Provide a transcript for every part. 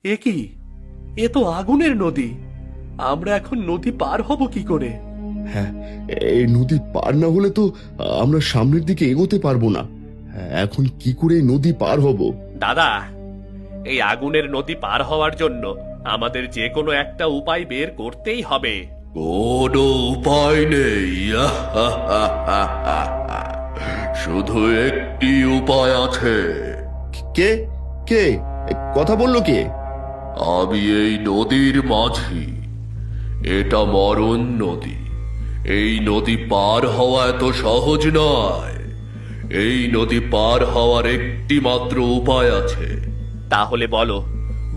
এ কি? এ তো আগুনের নদী। আমরা এখন নদী পার হব কি করে? হ্যাঁ, এই নদী পার না হলে তো আমরা সামনের দিকে এগোতে পারবো না। এখন কি করে এই নদী পার হব? দাদা, এই আগুনের নদী পার হওয়ার জন্য আমাদের যে কোনো একটা উপায় বের করতেই হবে। কোনো উপায় নেই। শুধু একটি উপায় আছে। কে কে কথা বললো কে? আমি এই নদীর মাঝি। এটা মরণ নদী। এই নদী পার হওয়া এত সহজ নয়। এই নদী পার হওয়ার একটি মাত্র উপায় আছে। তাহলে বলো,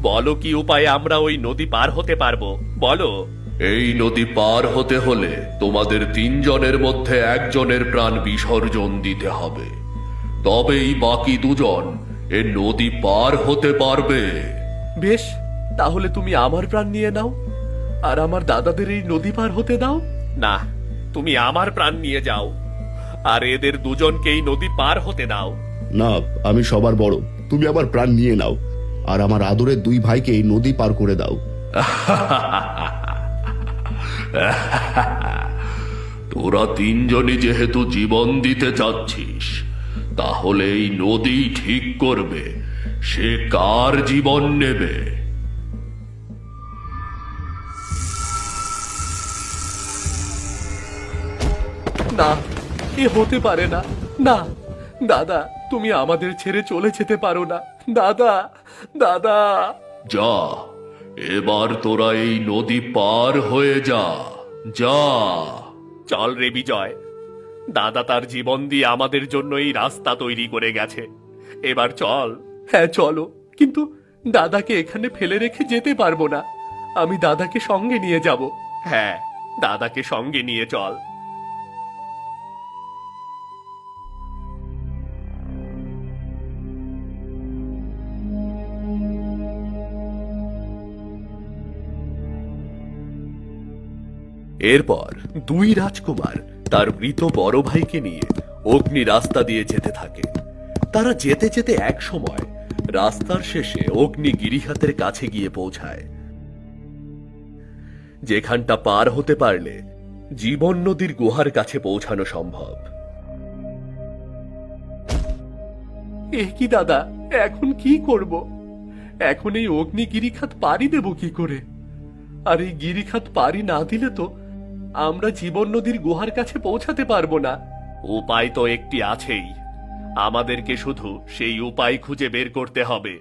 বলো কি উপায়ে আমরা ওই নদী পার হতে পারবো, বলো। এই নদী পার হতে হলে তোমাদের তিনজনের মধ্যে একজনের প্রাণ বিসর্জন দিতে হবে। তবেই বাকি দুজন এ নদী পার হতে পারবে। বেশ, তাহলে তুমি আমার প্রাণ নিয়ে নাও, আর আমার দাদাদের এই নদী পার হতে দাও। না, তুমি আমার প্রাণ নিয়ে যাও, আর এদের দুজনকেই নদী পার হতে দাও। না, আমি সবার বড়, তুমি আমার প্রাণ নিয়ে নাও, আর আমার আদরের দুই ভাইকে এই নদী পার করে দাও। তোরা তিনজনই যেহেতু জীবন দিতে চাচ্ছিস, তাহলে এই নদী ঠিক করবে সে কার জীবন নেবে। না, এ হতে পারে না। না দাদা, তুমি আমাদের ছেড়ে চলে যেতে পারো না। দাদা, দাদা। যা, এবার তোরা এই নদী পার হয়ে যা। যা। চল রে বিজয়, দাদা তার জীবন দিয়ে আমাদের জন্য এই রাস্তা তৈরি করে গেছে। এবার চল। হ্যাঁ চলো, কিন্তু দাদাকে এখানে ফেলে রেখে যেতে পারবো না। আমি দাদাকে সঙ্গে নিয়ে যাব। হ্যাঁ, দাদাকে সঙ্গে নিয়ে চল। এরপর দুই রাজকুমার তার মৃত বড় ভাইকে নিয়ে অগ্নি রাস্তা দিয়ে যেতে থাকে। তারা যেতে যেতে এক সময় রাস্তার শেষে অগ্নি গিরিখাতের কাছে গিয়ে পৌঁছায়, যেখানটা পার হতে পারলে জীবন নদীর গুহার কাছে পৌঁছানো সম্ভব। এ কি দাদা, এখন কি করব? এখন এই অগ্নি গিরিখাত পাড়ি দেব কি করে? আর এই গিরিখাত পাড়ি না দিলে তো আমরা জীবন নদীর গুহার কাছে পৌঁছাতে পারবো না। উপায় তো একটি আছেই, আমাদেরকে শুধু সেই উপায় খুঁজে বের করতে হবে।